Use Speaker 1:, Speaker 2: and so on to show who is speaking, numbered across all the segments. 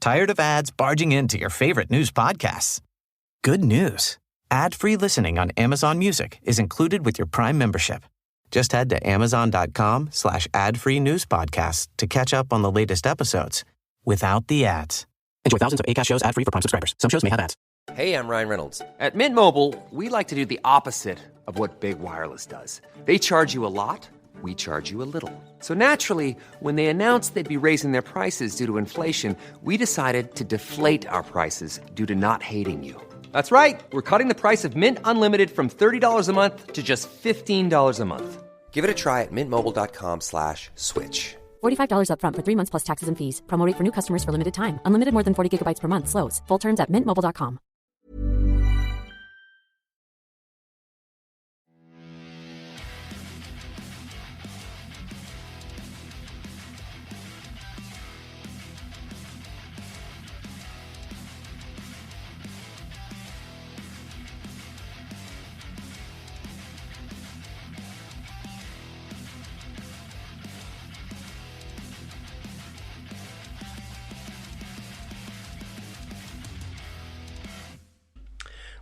Speaker 1: Tired of ads barging into your favorite news podcasts? Good news. Ad-free listening on Amazon Music is included with your Prime membership. Just head to amazon.com/ad-free news podcasts to catch up on the latest episodes without the ads. Enjoy thousands of Acast shows ad-free for Prime subscribers. Some shows may have ads.
Speaker 2: Hey, I'm Ryan Reynolds. At Mint Mobile, we like to do the opposite of what Big Wireless does. They charge you a lot. We charge you a little. So naturally, when they announced they'd be raising their prices due to inflation, we decided to deflate our prices due to not hating you. That's right. We're cutting the price of Mint Unlimited from $30 a month to just $15 a month. Give it a try at mintmobile.com/switch.
Speaker 3: $45 up front for 3 months plus taxes and fees. Promo rate for new customers for limited time. Unlimited more than 40 gigabytes per month. Slows full terms at mintmobile.com.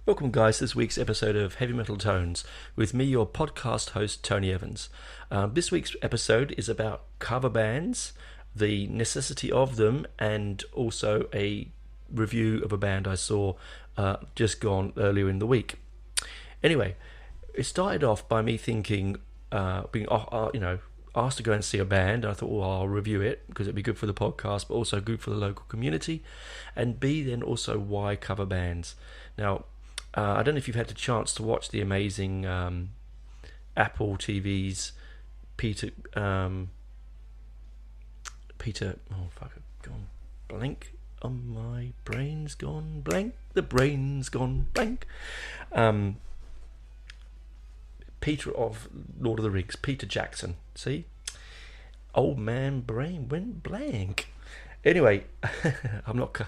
Speaker 4: Welcome guys to this week's episode of Heavy Metal Tones with me, your podcast host, Tony Evans. This week's episode is about cover bands, the necessity of them, and also a review of a band I saw just gone earlier in the week. Anyway, it started off by me thinking, being asked to go and see a band. I thought, well, I'll review it because it'd be good for the podcast, but also good for the local community. And B, then also why cover bands. Now, I don't know if you've had the chance to watch the amazing Apple TV's Peter. Oh fuck! Gone blank. Oh, my brain's gone blank. The brain's gone blank. Peter of Lord of the Rings, Peter Jackson. See, old man brain went blank. Anyway, I'm not.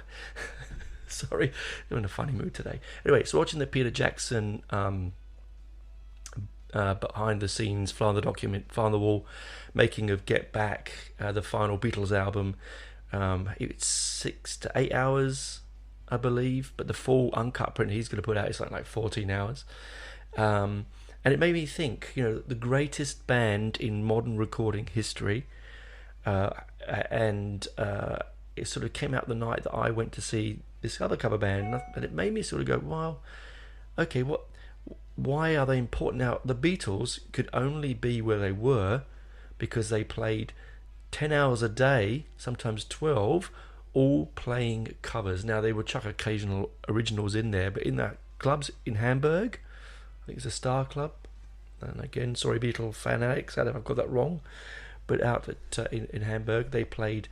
Speaker 4: Sorry, I'm in a funny mood today. Anyway, so watching the Peter Jackson behind the scenes, fly on the wall, making of Get Back, the final Beatles album. It's 6 to 8 hours, I believe, but the full uncut print he's going to put out is like 14 hours. And it made me think, the greatest band in modern recording history, and it sort of came out the night that I went to see this other cover band, and it made me sort of go, well, okay, why are they important? Now, the Beatles could only be where they were because they played 10 hours a day, sometimes 12, all playing covers. Now, they would chuck occasional originals in there, but in that clubs in Hamburg, I think it's a Star Club, and again, sorry Beatle fanatics, I don't know if I've got that wrong, but out at in Hamburg, they played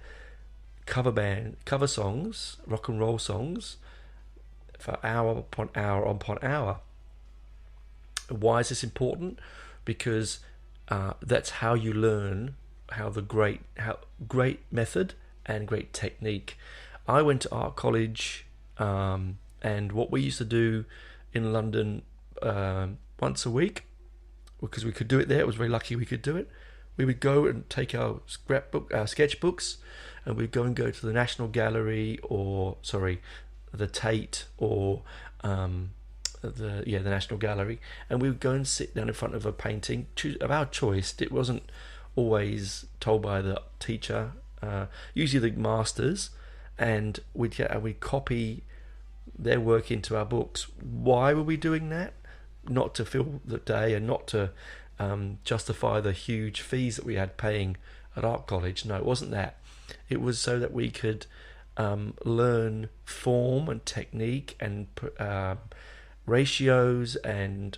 Speaker 4: cover songs, rock and roll songs, for hour upon hour upon hour. Why is this important? Because that's how you learn how great method and great technique. I went to art college, and what we used to do in London once a week, because we could do it there, it was very lucky we could do it. We would go and take our sketchbooks, and we'd go to the National Gallery, the Tate, or the National Gallery, and we would go and sit down in front of a painting of our choice. It wasn't always told by the teacher, usually the masters, and we'd copy their work into our books. Why were we doing that? Not to fill the day and not to justify the huge fees that we had paying at art college. No, it wasn't that. It was so that we could learn form and technique and ratios and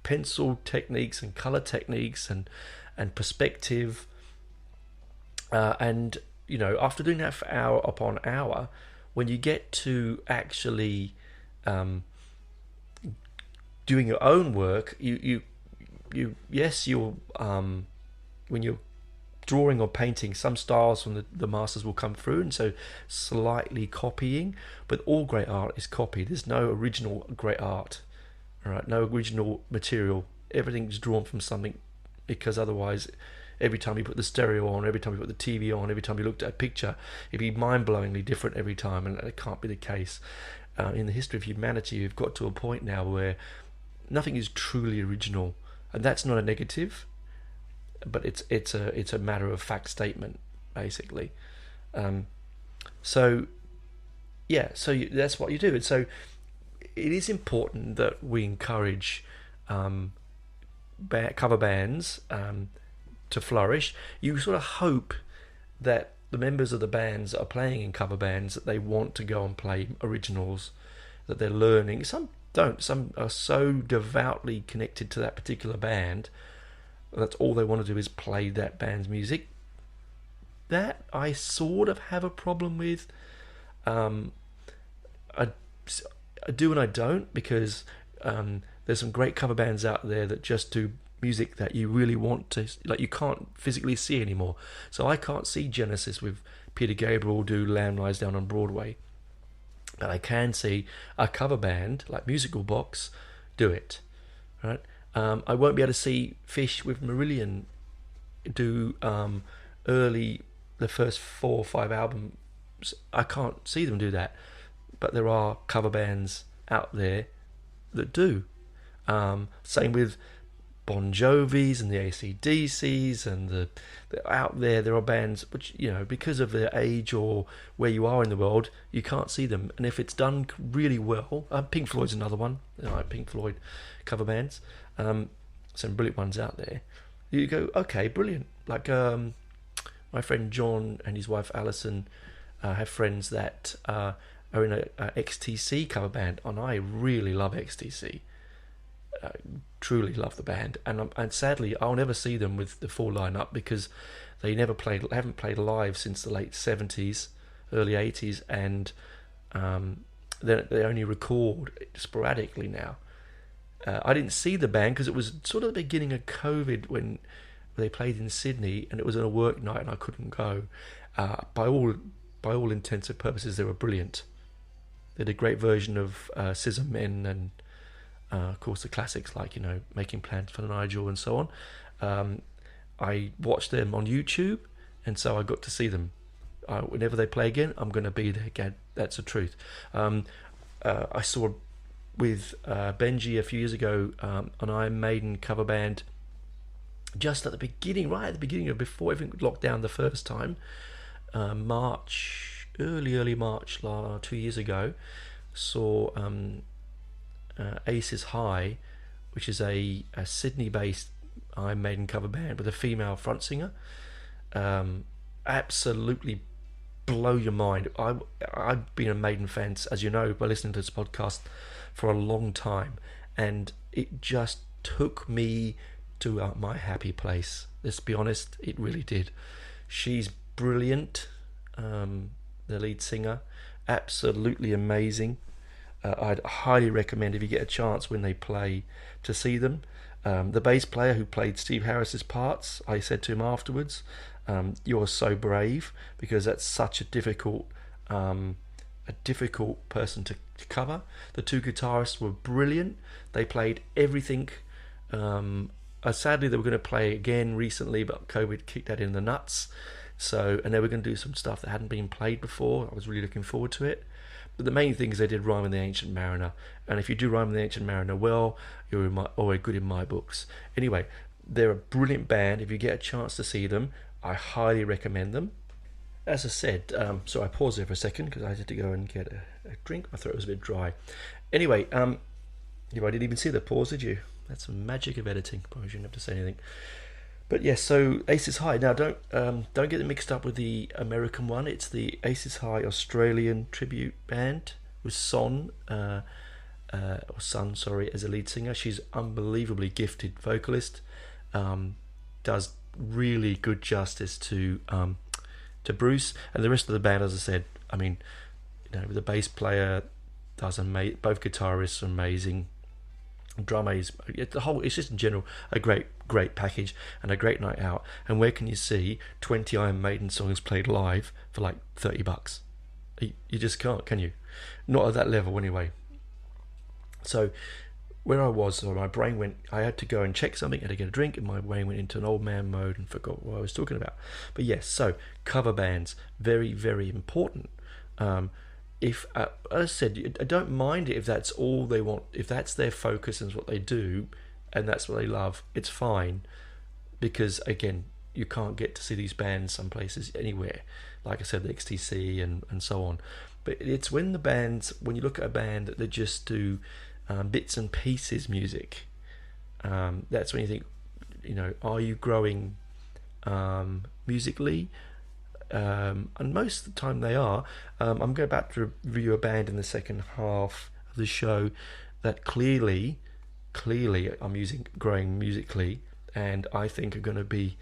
Speaker 4: pencil techniques and color techniques and perspective, and after doing that for hour upon hour, when you get to actually doing your own work, you'll when you're drawing or painting, some styles from the masters will come through, and so slightly copying, but all great art is copied. There's no original great art, all right? No original material. Everything's drawn from something, because otherwise every time you put the stereo on, every time you put the TV on, every time you looked at a picture, it'd be mind-blowingly different every time, and it can't be the case. In the history of humanity, we've got to a point now where nothing is truly original, and that's not a negative, but it's a matter of fact statement, basically. So that's what you do. And so it is important that we encourage cover bands to flourish. You sort of hope that the members of the bands that are playing in cover bands, that they want to go and play originals, that they're learning. Some don't. Some are so devoutly connected to that particular band that's all they want to do is play that band's music. That I sort of have a problem with. I do and I don't, because there's some great cover bands out there that just do music that you really want to, like, you can't physically see anymore. So I can't see Genesis with Peter Gabriel do Lamb Lies Down on Broadway, but I can see a cover band like Musical Box do it, right? I won't be able to see Fish with Marillion do the first 4 or 5 albums. I can't see them do that, but there are cover bands out there that do. Same with Bon Jovi's and the AC/DC's, and out there are bands which, because of their age or where you are in the world, you can't see them. And if it's done really well, Pink Floyd's another one. Pink Floyd cover bands, some brilliant ones out there. You go, okay, brilliant. Like my friend John and his wife Alison have friends that are in a XTC cover band, and I really love XTC. Truly love the band, and sadly I'll never see them with the full lineup, because they haven't played live since the late 70s, early 80s, and they only record sporadically now. I didn't see the band because it was sort of the beginning of COVID when they played in Sydney, and it was on a work night and I couldn't go. By all intents and purposes, they were brilliant. They did a great version of Scissor Men, and of course the classics like Making Plans for Nigel and so on. I watched them on YouTube, and so I got to see them. Whenever they play again, I'm going to be there again. That's the truth. I saw with Benji a few years ago an Iron Maiden cover band, just at the beginning, right at the beginning of before everything locked down the first time, early March 2 years ago. Saw Aces High, which is a Sydney-based Iron Maiden cover band with a female front singer. Absolutely blow your mind. I've been a Maiden fan, as you know, by listening to this podcast for a long time, and it just took me to my happy place. Let's be honest, it really did. She's brilliant, the lead singer, absolutely amazing. I'd highly recommend, if you get a chance when they play, to see them. The bass player who played Steve Harris's parts, I said to him afterwards, you're so brave, because that's such a difficult person to cover. The two guitarists were brilliant. They played everything. Sadly, they were going to play again recently, but COVID kicked that in the nuts. And they were going to do some stuff that hadn't been played before. I was really looking forward to it. But the main thing is they did Rhyme in the Ancient Mariner, and if you do Rhyme in the Ancient Mariner well, you're always good in my books. Anyway, they're a brilliant band. If you get a chance to see them, I highly recommend them. As I said, so I paused there for a second because I had to go and get a drink. My throat was a bit dry. Anyway, I didn't even see the pause, did you? That's the magic of editing. Probably shouldn't have to say anything. But yes, so Aces High. Now, don't get it mixed up with the American one. It's the Aces High Australian tribute band with Son, as a lead singer. She's unbelievably gifted vocalist. Does really good justice to Bruce, and the rest of the band. As I said, the bass player does amazing. Both guitarists are amazing. Drummer is it's just in general a great package and a great night out. And where can you see 20 Iron Maiden songs played live for like $30? You just can't, can you? Not at that level anyway. So where I was, so my brain went, I had to go and check something, I had to get a drink, and my brain went into an old man mode and forgot what I was talking about. But yes, so cover bands, very, very important. If, as I said, I don't mind it if that's all they want, if that's their focus and what they do, and that's what they love, it's fine. Because, again, you can't get to see these bands some places anywhere. Like I said, the XTC and so on. But it's when the bands, when you look at a band that they just do bits and pieces music, that's when you think, are you growing musically? And most of the time they are. I'm going about to review a band in the second half of the show that clearly I'm growing musically, and I think are going to be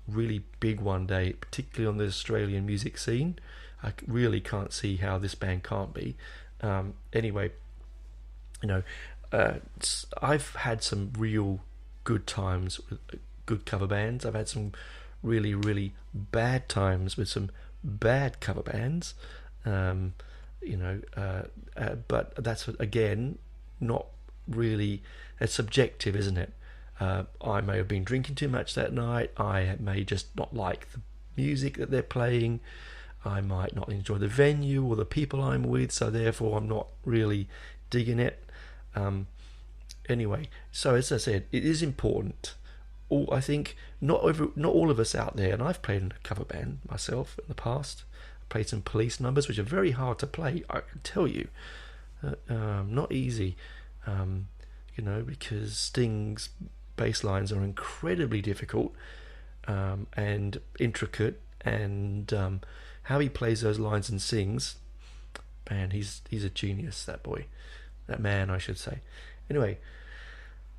Speaker 4: really big one day, particularly on the Australian music scene. I really can't see how this band can't be. Anyway, I've had some real good times with good cover bands. I've had some really, really bad times with some bad cover bands. But that's, again, not really, it's subjective, isn't it? I may have been drinking too much that night. I may just not like the music that they're playing. I might not enjoy the venue or the people I'm with, so therefore I'm not really digging it. Anyway, so as I said, it is important. I think not all of us out there, and I've played in a cover band myself in the past. I played some Police numbers, which are very hard to play, I can tell you. Not easy, because Sting's bass lines are incredibly difficult and intricate, and how he plays those lines and sings, man, he's a genius, that man, I should say. Anyway,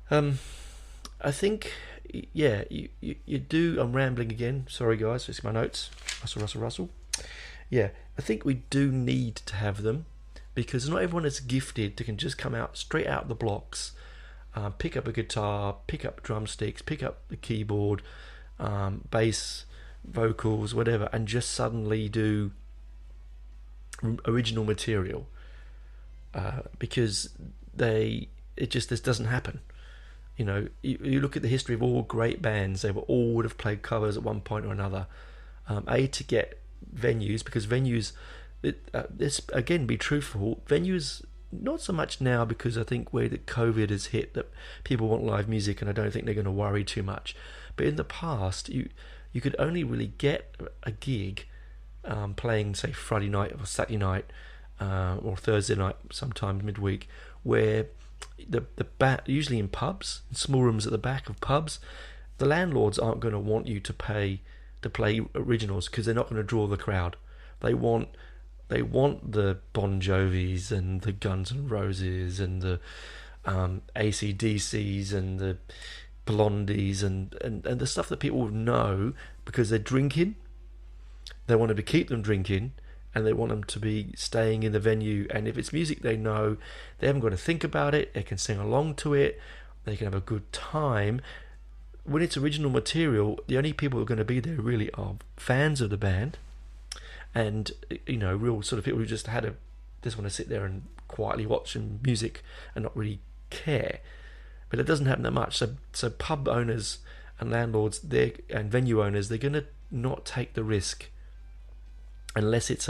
Speaker 4: I think, yeah, you do. I'm rambling again. Sorry, guys. It's my notes. Russell. Yeah, I think we do need to have them, because not everyone is gifted to can just come out straight out the blocks, pick up a guitar, pick up drumsticks, pick up the keyboard, bass, vocals, whatever, and just suddenly do original material, because this doesn't happen. You look at the history of all great bands, they all would have played covers at one point or another, to get venues, because venues, this again, be truthful, venues, not so much now, because I think where the COVID has hit, that people want live music, and I don't think they're going to worry too much. But in the past, you could only really get a gig playing, say, Friday night or Saturday night, or Thursday night, sometimes midweek, where the usually in pubs, in small rooms at the back of pubs, the landlords aren't going to want you to play originals, because they're not going to draw the crowd. They want the Bon Jovis and the Guns N' Roses and the AC/DCs and the Blondies and the stuff that people know, because they're drinking. They want to keep them drinking, and they want them to be staying in the venue. And if it's music they know, they haven't got to think about it. They can sing along to it. They can have a good time. When it's original material, the only people who are going to be there really are fans of the band, and real sort of people who just want to sit there and quietly watch some music and not really care. But it doesn't happen that much. So pub owners and landlords, and venue owners, they're going to not take the risk unless it's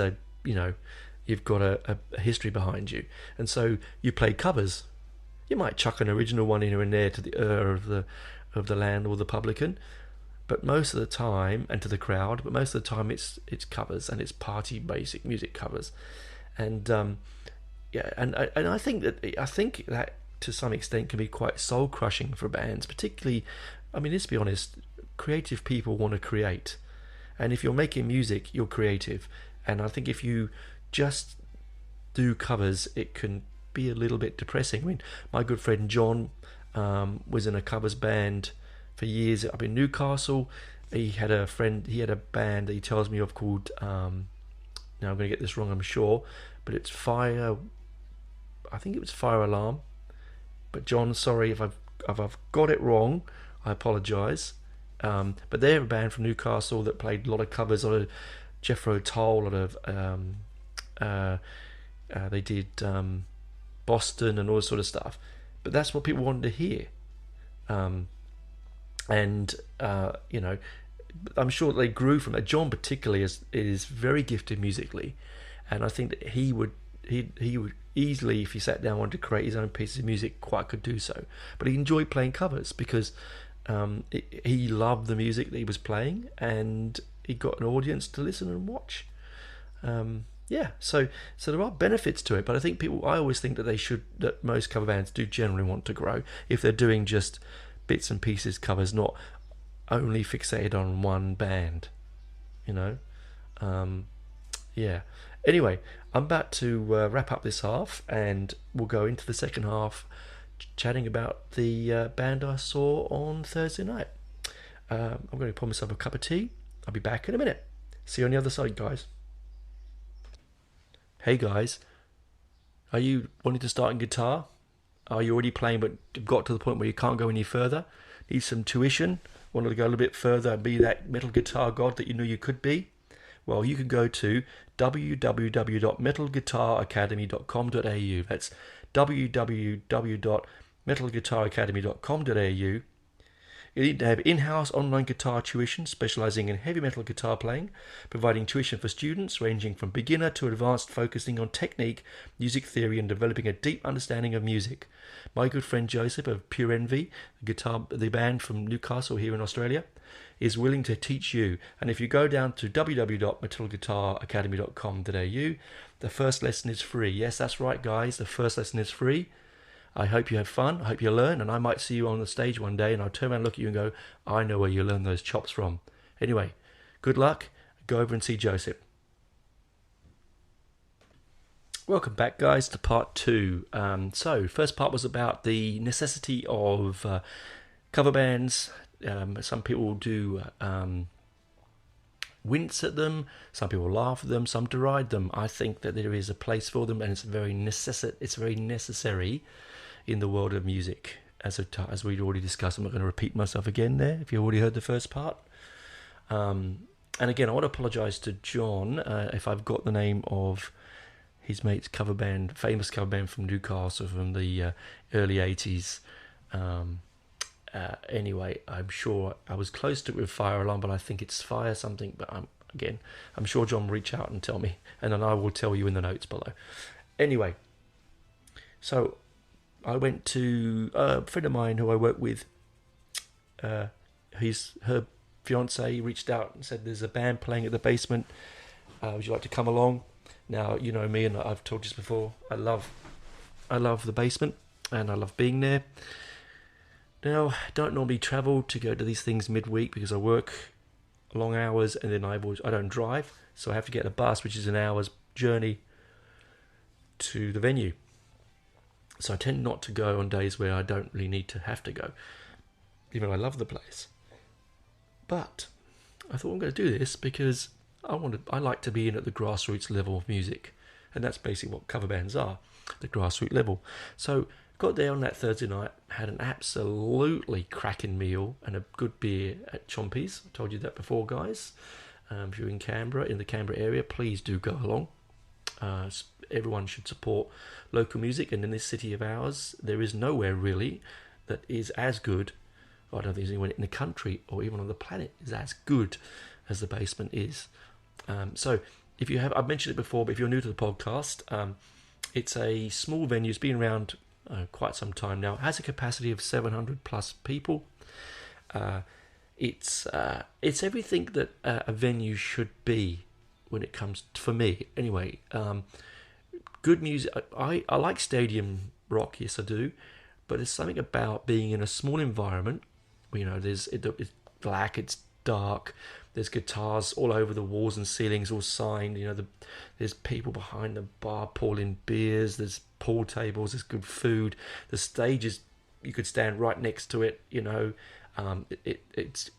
Speaker 4: you've got a history behind you. And so you play covers. You might chuck an original one here and there to the of the land or the publican, but most of the time, and to the crowd, but most of the time it's covers, and it's party basic music covers. And and I think that to some extent can be quite soul crushing for bands, particularly, I mean, let's be honest, creative people want to create, and if you're making music, you're creative. And I think if you just do covers, it can be a little bit depressing. I mean, my good friend John was in a covers band for years up in Newcastle. He had a band that he tells me of called, now I'm going to get this wrong, I'm sure, but it's I think it was Fire Alarm. But John, sorry if I've got it wrong, I apologise. But they're a band from Newcastle that played a lot of covers, a lot of Jethro Tull, a lot of they did Boston and all this sort of stuff. but that's what people wanted to hear. And I'm sure they grew from that. John particularly is very gifted musically, and I think that he would easily, if he sat down, wanted to create his own pieces of music, quite could do so. But he enjoyed playing covers because he loved the music that he was playing, and he got an audience to listen and watch. So there are benefits to it, but I think I always think that most cover bands do generally want to grow if they're doing just bits and pieces covers, not only fixated on one band, Anyway, I'm about to wrap up this half, and we'll go into the second half chatting about the band I saw on Thursday night. I'm going to pour myself a cup of tea. I'll be back in a minute. See you on the other side, guys. Hey guys, are you wanting to start in guitar? Are you already playing but got to the point where you can't go any further? Need some tuition? Wanted to go a little bit further and be that metal guitar god that you knew you could be? Well, you can go to www.metalguitaracademy.com.au. That's www.metalguitaracademy.com.au. You need to have in-house online guitar tuition specializing in heavy metal guitar playing, providing tuition for students ranging from beginner to advanced, focusing on technique, music theory, and developing a deep understanding of music. My good friend Joseph of Pure Envy, the band from Newcastle here in Australia, is willing to teach you. And if you go down to www.metalguitaracademy.com.au, the first lesson is free. Yes, that's right, guys. The first lesson is free. I hope you have fun. I hope you learn, and I might see you on the stage one day, and I'll turn around and look at you and go, I know where you learned those chops from. Anyway, good luck. Go over and see Joseph. Welcome back, guys, to part 2. So, first part was about the necessity of cover bands. Some people do wince at them. Some people laugh at them. Some deride them. I think that there is a place for them, and it's very necessary in the world of music, as we'd already discussed. I'm not going to repeat myself again there, if you already heard the first part. And again, I want to apologise to John if I've got the name of his mate's cover band, famous cover band from Newcastle from the early 80s. Anyway, I'm sure I was close to it with Fire Alarm, but I think it's Fire something. But I'm sure John will reach out and tell me, and then I will tell you in the notes below. Anyway, so I went to a friend of mine who I work with. Her fiance reached out and said, there's a band playing at the Baesment. Would you like to come along? Now, you know me, and I've told you this before. I love the Baesment, and I love being there. Now, I don't normally travel to go to these things midweek because I work long hours, and then I don't drive, so I have to get a bus, which is an hour's journey to the venue. So I tend not to go on days where I don't really need to have to go, even though I love the place. But I thought I'm going to do this because I like to be in at the grassroots level of music, and that's basically what cover bands are, the grassroots level. So got there on that Thursday night, had an absolutely cracking meal and a good beer at Chompy's. I told you that before, guys. If you're in the Canberra area, please do go along. Everyone should support local music, and in this city of ours, there is nowhere really that is as good. I don't think there's anyone in the country or even on the planet is as good as the Baesment is. So if you have, I've mentioned it before, but if you're new to the podcast, it's a small venue. It's been around quite some time now. It has a capacity of 700 plus people. It's everything that a venue should be when it comes to, for me anyway. Good music. I like stadium rock, yes I do, but there's something about being in a small environment. It's black, it's dark, there's guitars all over the walls and ceilings, all signed. There's people behind the bar pouring beers, there's pool tables, there's good food, the stage is, you could stand right next to it. It's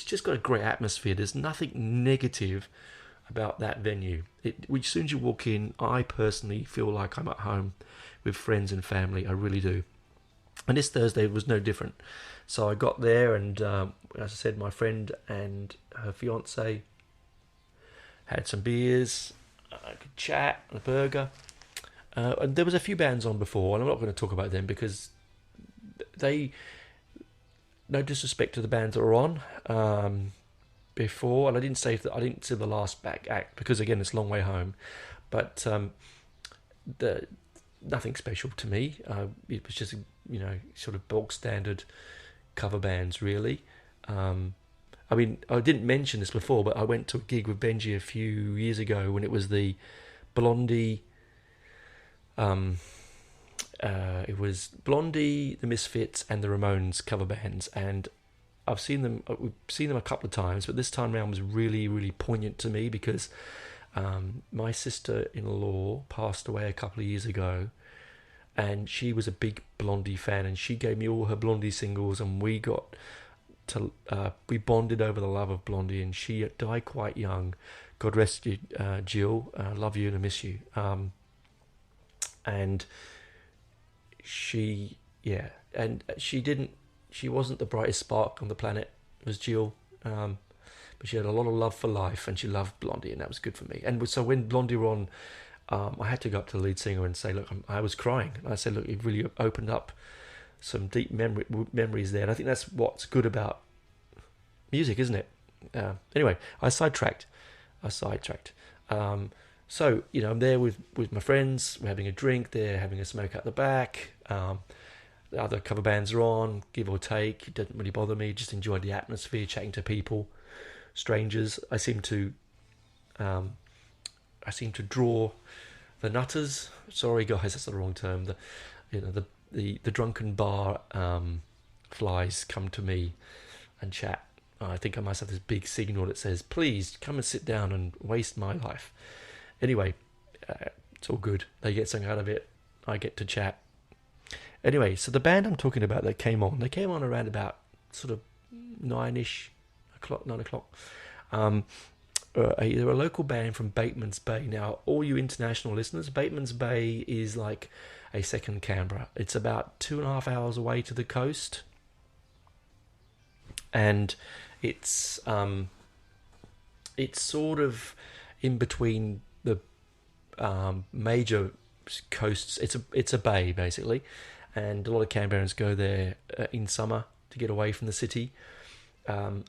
Speaker 4: just got a great atmosphere. There's nothing negative about that venue. As soon as you walk in, I personally feel like I'm at home with friends and family. I really do. And this Thursday was no different. So I got there, and as I said, my friend and her fiance had some beers, a good chat, and a burger. And there was a few bands on before, and I'm not going to talk about them because they, no disrespect to the bands that were on before, and I didn't say the last back act because again it's a long way home, but the nothing special to me. It was just sort of bog standard cover bands really. I mean, I didn't mention this before, but I went to a gig with Benji a few years ago when it was the Blondie. It was Blondie, the Misfits, and the Ramones cover bands, and we've seen them a couple of times, but this time around was really, really poignant to me because my sister-in-law passed away a couple of years ago, and she was a big Blondie fan, and she gave me all her Blondie singles, and we bonded over the love of Blondie, and she died quite young. God rest you, Jill. Love you and I miss you. And she wasn't the brightest spark on the planet, was Jill, but she had a lot of love for life, and she loved Blondie, and that was good for me. And so when Blondie were on, I had to go up to the lead singer and say, look, I was crying. And I said, look, it really opened up some deep memories there, and I think that's what's good about music, isn't it? Anyway, I sidetracked. So, I'm there with my friends, we're having a drink, they're having a smoke out the back, the other cover bands are on, give or take, it doesn't really bother me, just enjoy the atmosphere, chatting to people, strangers. I seem to draw the nutters, sorry guys, that's the wrong term, the drunken bar flies come to me and chat. I think I must have this big signal that says, please come and sit down and waste my life. Anyway, it's all good. They get something out of it. I get to chat. Anyway, so the band I'm talking about they came on around about sort of 9 o'clock. They're a local band from Bateman's Bay. Now, all you international listeners, Bateman's Bay is like a second Canberra. It's about 2.5 hours away to the coast. And it's sort of in between the major coasts. It's a bay basically, and a lot of Canberrans go there in summer to get away from the city.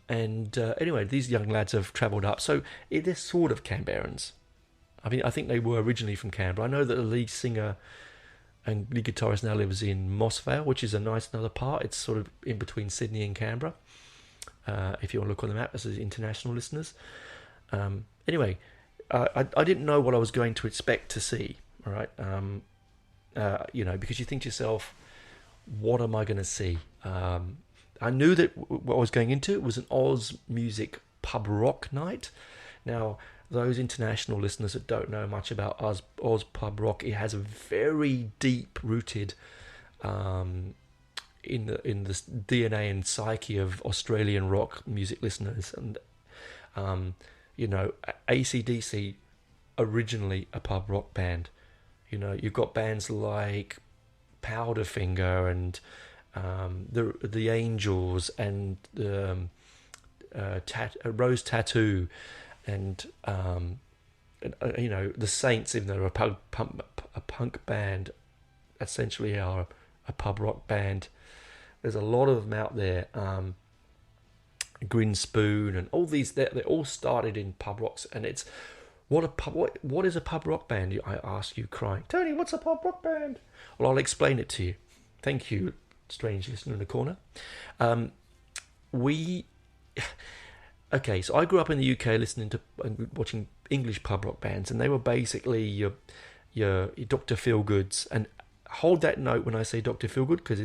Speaker 4: Anyway, these young lads have travelled up, so they're sort of Canberrans. I think they were originally from Canberra. I know that the lead singer and lead guitarist now lives in Mossvale, which is a nice another part. It's sort of in between Sydney and Canberra. If you want to look on the map, as international listeners. Anyway, I didn't know what I was going to expect to see. All right, because you think to yourself, what am I going to see? I knew that what I was going into was an Oz music pub rock night. Now, those international listeners that don't know much about Oz pub rock, it has a very deep rooted in the DNA and psyche of Australian rock music listeners, and AC/DC originally a pub rock band. You've got bands like Powderfinger and the Angels and Rose Tattoo and the Saints, even though they're a punk band, essentially are a pub rock band. There's a lot of them out there. Grin Spoon and all these, they all started in pub rocks, and it's what is a pub rock band? I ask you, crying, Tony, what's a pub rock band? Well, I'll explain it to you. Thank you, strange listener in the corner. Okay, so I grew up in the UK listening to and watching English pub rock bands, and they were basically your Dr. Feelgoods. And hold that note when I say Dr. Feelgood, because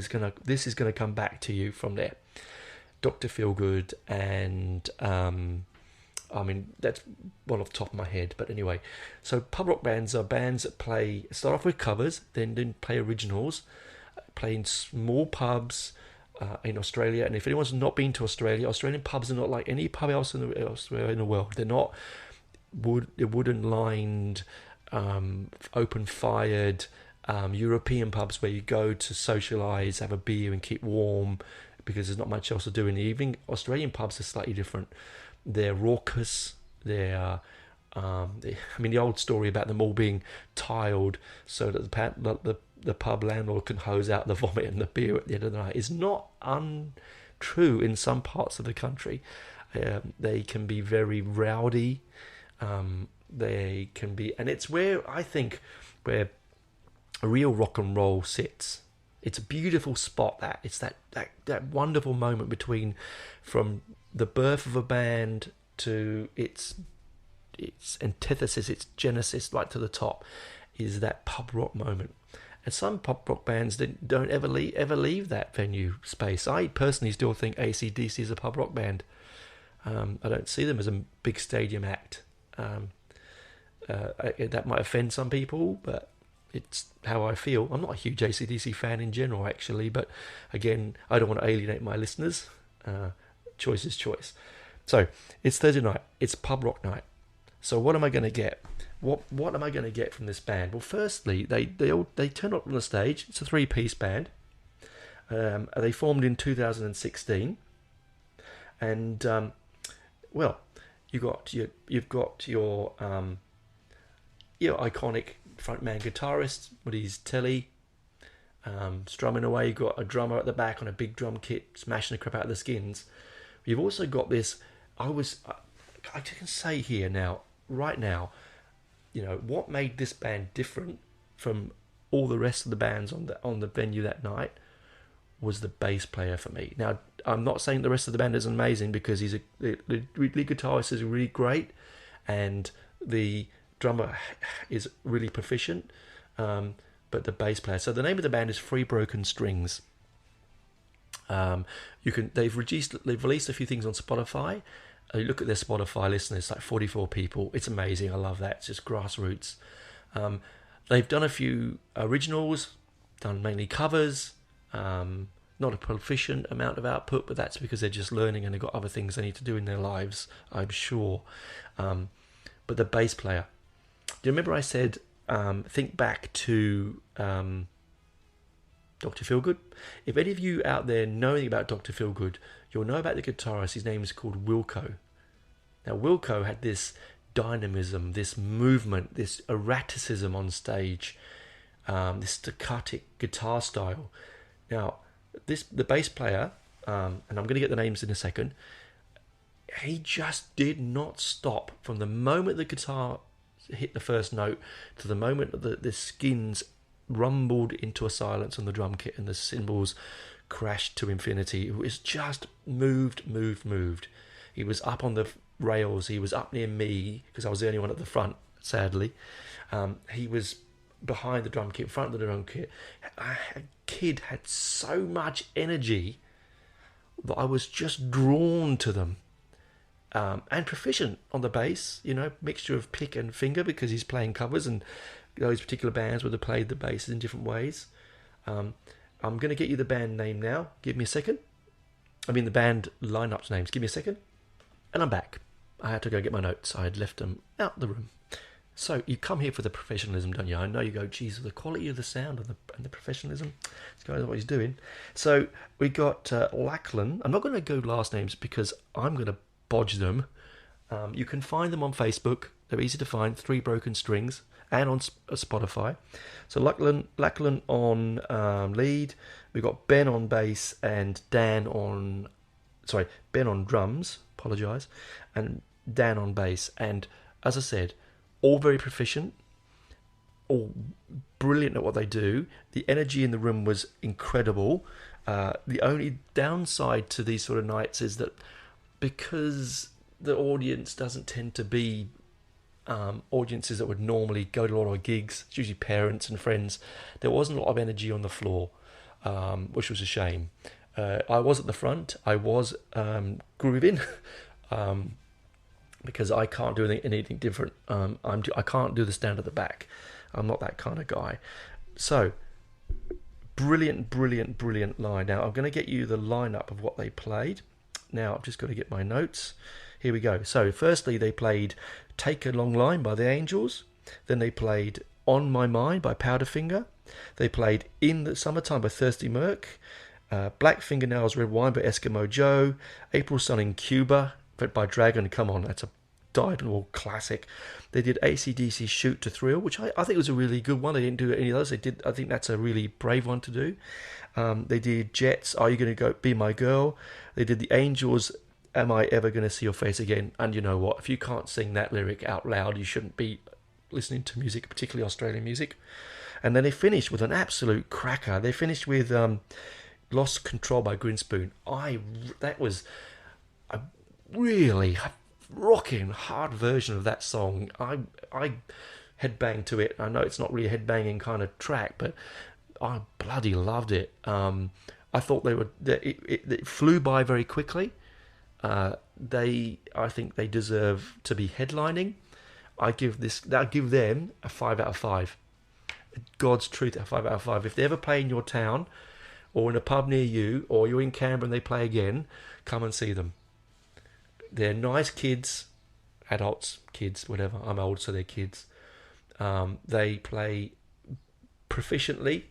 Speaker 4: this is gonna come back to you from there. Dr. Feelgood, and that's one off the top of my head, but anyway. So pub rock bands are bands that start off with covers, then play originals, play in small pubs in Australia. And if anyone's not been to Australia, Australian pubs are not like any pub elsewhere in the world. They're not wooden lined, open fired European pubs where you go to socialise, have a beer and keep warm because there's not much else to do in the evening. Australian pubs are slightly different. They're raucous, they're The old story about them all being tiled so that the pub landlord can hose out the vomit and the beer at the end of the night is not untrue in some parts of the country. They can be very rowdy. They can be, and it's where I think where real rock and roll sits. It's a beautiful spot. It's that wonderful moment between from the birth of a band to its antithesis, its genesis, right to the top, is that pub rock moment. And some pub rock bands don't ever leave that venue space. I personally still think AC/DC is a pub rock band. I don't see them as a big stadium act. That might offend some people, but it's how I feel. I'm not a huge AC/DC fan in general, actually, but again, I don't want to alienate my listeners. Choice is choice. So it's Thursday night. It's pub rock night. So what am I going to get? What am I going to get from this band? Well, firstly, they turn up on the stage. It's a 3-piece band. They formed in 2016, and you've got your iconic frontman guitarist with his telly, strumming away. You've got a drummer at the back on a big drum kit, smashing the crap out of the skins. You've also got this. I can say here now, right now, what made this band different from all the rest of the bands on the venue that night was the bass player for me. Now, I'm not saying the rest of the band is amazing, because the lead guitarist is really great, and the drummer is really proficient, but the bass player. So the name of the band is Three Broken Strings. They've released a few things on Spotify. You look at their Spotify listeners, like 44 people. It's amazing. I love that. It's just grassroots. They've done a few originals, done mainly covers. Not a proficient amount of output, but that's because they're just learning and they've got other things they need to do in their lives, I'm sure. But the bass player. Do you remember I said, think back to Dr. Feelgood? If any of you out there know anything about Dr. Feelgood, you'll know about the guitarist. His name is called Wilco. Now, Wilco had this dynamism, this movement, this erraticism on stage, this staccato guitar style. Now, the bass player, and I'm going to get the names in a second, he just did not stop from the moment the guitar hit the first note to the moment that the skins rumbled into a silence on the drum kit and the cymbals crashed to infinity. It was just moved. He was up on the rails. He was up near me because I was the only one at the front, sadly. He was behind the drum kit, in front of the drum kit. A kid had so much energy that I was just drawn to them. And proficient on the bass, mixture of pick and finger, because he's playing covers, and those particular bands would have played the bass in different ways. I'm going to get you the band name now. Give me a second. The band lineups names. Give me a second. And I'm back. I had to go get my notes. I had left them out the room. So you come here for the professionalism, don't you? I know you go, geez, the quality of the sound and the professionalism. This guy knows what he's doing. So we got Lachlan. I'm not going to go last names because I'm going to bodge them. You can find them on Facebook. They're easy to find. Three Broken Strings, and on Spotify. So Lachlan on lead. We've got Ben on bass and Ben on drums. Apologise, and Dan on bass. And as I said, all very proficient, all brilliant at what they do. The energy in the room was incredible. The only downside to these sort of nights is that because the audience doesn't tend to be audiences that would normally go to a lot of gigs, it's usually parents and friends, there wasn't a lot of energy on the floor, which was a shame. I was at the front. I was grooving because I can't do anything different. I can't do the stand at the back. I'm not that kind of guy. So, brilliant line. Now, I'm going to get you the lineup of what they played. Now, I've just got to get my notes. Here we go. So, firstly, they played Take a Long Line by the Angels. Then they played On My Mind by Powderfinger. They played In the Summertime by Thirsty Merc. Black Fingernails Red Wine by Eskimo Joe. April Sun in Cuba by Dragon. Come on, that's a died, and all classic. They did AC/DC Shoot to Thrill, which I think was a really good one. They didn't do any of those. They did. I think that's a really brave one to do. They did Jets, Are You Gonna Go Be My Girl? They did the Angels, Am I Ever Gonna See Your Face Again? And you know what? If you can't sing that lyric out loud, you shouldn't be listening to music, particularly Australian music. And then they finished with an absolute cracker. They finished with Lost Control by Grinspoon. That was a really rocking, hard version of that song. I headbanged to it. I know it's not really a headbanging kind of track, but I bloody loved it. I thought it flew by very quickly. I think they deserve to be headlining. I'll give them a 5 out of 5. God's truth, a 5 out of 5. If they ever play in your town, or in a pub near you, or you're in Canberra and they play again, come and see them. They're nice kids, adults, kids, whatever. I'm old, so they're kids. They play proficiently,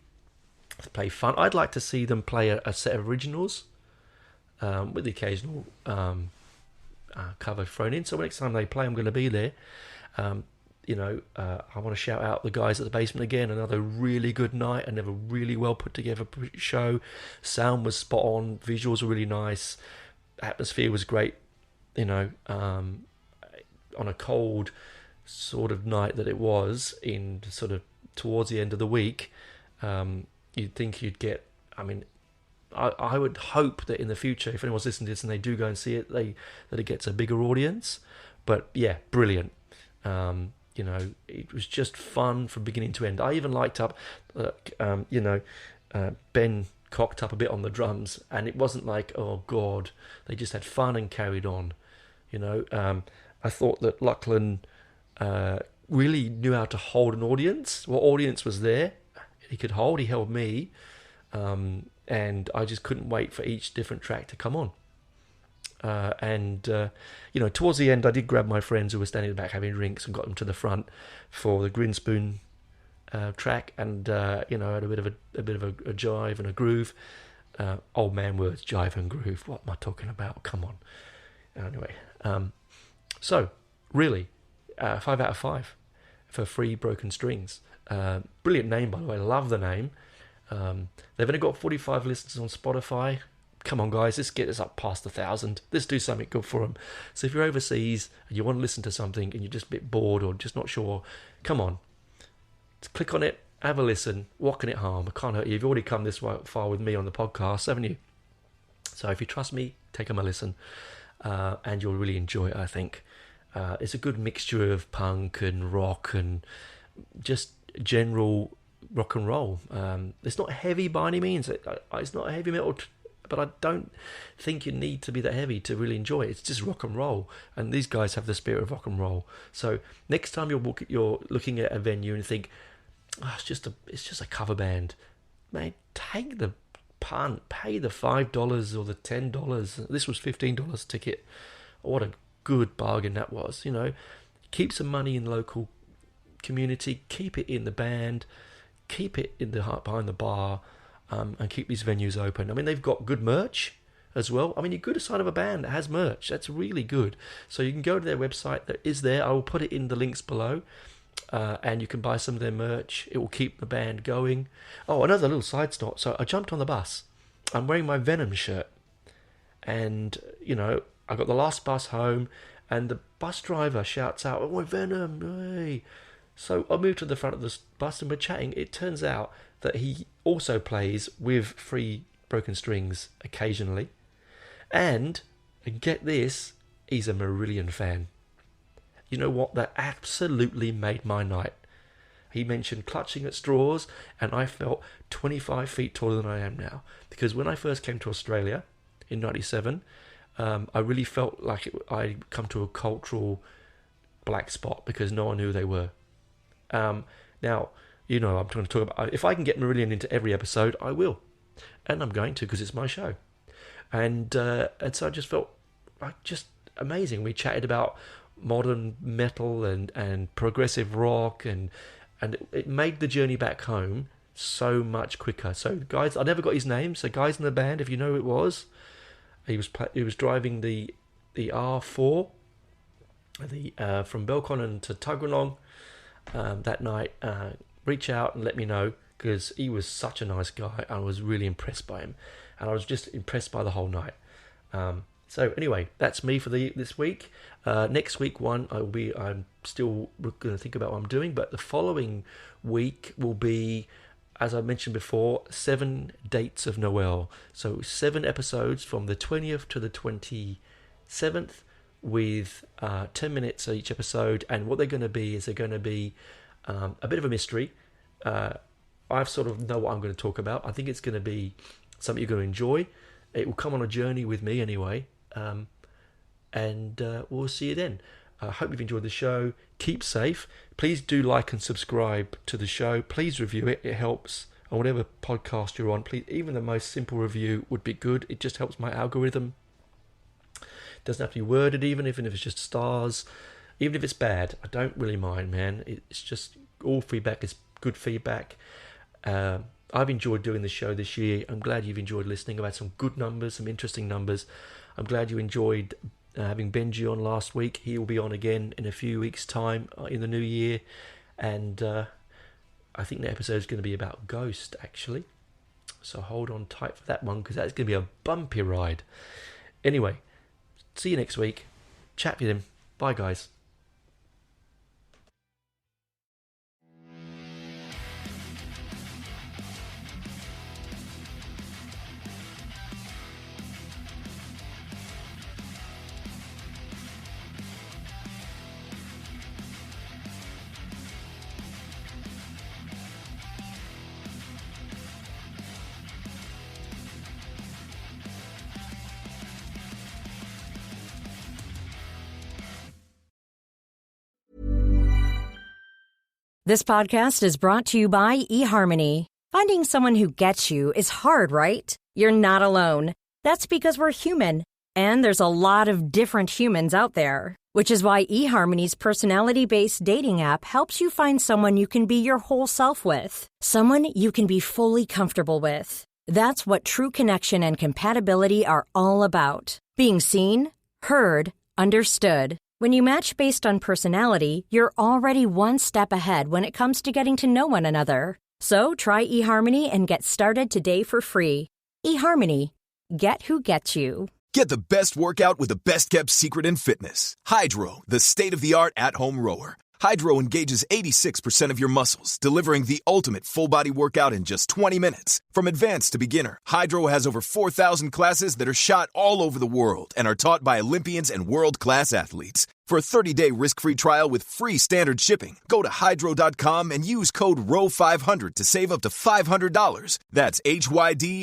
Speaker 4: play fun. I'd like to see them play a set of originals, with the occasional cover thrown in. So next time they play, I'm going to be there. I want to shout out the guys at the Baesment again. Another really good night, another really well put together show. Sound was spot on, visuals were really nice, atmosphere was great. On a cold sort of night that it was, in sort of towards the end of the week, you'd think you'd get. I mean, I would hope that in the future, if anyone's listening to this and they do go and see it, that it gets a bigger audience. But yeah, brilliant. It was just fun from beginning to end. I even liked up, Ben cocked up a bit on the drums, and it wasn't like, oh God, they just had fun and carried on. I thought that Lachlan really knew how to hold an audience. What audience was there? He could hold. He held me, and I just couldn't wait for each different track to come on. Towards the end, I did grab my friends who were standing in the back having drinks and got them to the front for the Grinspoon track, and had a bit of a jive and a groove. Old man words, jive and groove. What am I talking about? Come on. Anyway, so really, 5 out of 5 for Free Broken Strings. Brilliant name, by the way. Love the name. They've only got 45 listens on Spotify. Come on, guys, let's get this up past 1,000. Let's do something good for them. So if you're overseas and you want to listen to something and you're just a bit bored or just not sure, come on. Just click on it, have a listen. What can it harm? It can't hurt you. You've already come this far with me on the podcast, haven't you? So if you trust me, take them a listen. And you'll really enjoy it, I think. It's a good mixture of punk and rock and just general rock and roll. It's not heavy by any means. It's not a heavy metal, but I don't think you need to be that heavy to really enjoy it. It's just rock and roll, and these guys have the spirit of rock and roll. So next time you're looking at a venue and think, oh, it's just a cover band, mate, take the punt, pay the $5 or the $10. This was $15 ticket. What a good bargain that was. Keep some money in the local community, keep it in the band, keep it in behind the bar. And keep these venues open. I mean, they've got good merch as well. I mean, you're good a sign of a band that has merch. That's really good. So you can go to their website that is there. I will put it in the links below. And you can buy some of their merch. It will keep the band going. Oh, another little side note. So I jumped on the bus. I'm wearing my Venom shirt. And, I got the last bus home. And the bus driver shouts out, oh, Venom, hey. So I moved to the front of the bus and we're chatting. It turns out that he also plays with Free Broken Strings occasionally. And get this, he's a Marillion fan. You know what? That absolutely made my night. He mentioned Clutching at Straws, and I felt 25 feet taller than I am now. Because when I first came to Australia in 97, I really felt like I'd come to a cultural black spot because no one knew who they were. Now, I'm going to talk about, if I can get Marillion into every episode, I will. And I'm going to, because it's my show. And so I just felt just amazing. We chatted about modern metal and progressive rock, and it made the journey back home so much quicker. So guys, I never got his name. So guys in the band, if you know who it was, he was driving the R4, from Belconnen to Tuggeranong that night. Reach out and let me know, because he was such a nice guy. I was really impressed by him, and I was just impressed by the whole night. So anyway, that's me for this week. Next week I'm still going to think about what I'm doing, but the following week will be, as I mentioned before, 7 dates of Noel. So 7 episodes from the 20th to the 27th, with 10 minutes each episode. And what they're going to be is a bit of a mystery. I sort of know what I'm going to talk about. I think it's going to be something you're going to enjoy. It will come on a journey with me anyway. And we'll see you then. I hope you've enjoyed the show. Keep safe. Please do like and subscribe to the show. Please review it. It helps on whatever podcast you're on. Please, even the most simple review would be good. It just helps my algorithm. It doesn't have to be worded, even if it's just stars. Even if it's bad, I don't really mind, man. It's just all feedback is good feedback. I've enjoyed doing the show this year. I'm glad you've enjoyed listening. I've had some good numbers, some interesting numbers. I'm glad you enjoyed having Benji on last week. He will be on again in a few weeks' time in the new year. And I think the episode is going to be about Ghost, actually. So hold on tight for that one, because that's going to be a bumpy ride. Anyway, see you next week. Chat with him. Bye, guys.
Speaker 5: This podcast is brought to you by eHarmony. Finding someone who gets you is hard, right? You're not alone. That's because we're human. And there's a lot of different humans out there. Which is why eHarmony's personality-based dating app helps you find someone you can be your whole self with. Someone you can be fully comfortable with. That's what true connection and compatibility are all about. Being seen, heard, understood. When you match based on personality, you're already one step ahead when it comes to getting to know one another. So try eHarmony and get started today for free. eHarmony. Get who gets you.
Speaker 6: Get the best workout with the best-kept secret in fitness. Hydro, the state-of-the-art at-home rower. Hydro engages 86% of your muscles, delivering the ultimate full-body workout in just 20 minutes. From advanced to beginner, Hydro has over 4,000 classes that are shot all over the world and are taught by Olympians and world-class athletes. For a 30-day risk-free trial with free standard shipping, go to Hydro.com and use code ROW500 to save up to $500. That's HYDROW.com,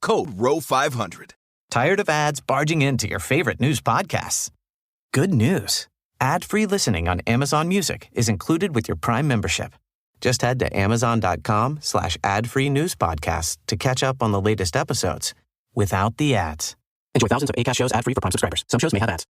Speaker 6: code ROW500.
Speaker 1: Tired of ads barging into your favorite news podcasts? Good news. Ad-free listening on Amazon Music is included with your Prime membership. Just head to Amazon.com/ad-free news podcasts to catch up on the latest episodes without the ads. Enjoy thousands of Acast shows ad-free for Prime subscribers. Some shows may have ads.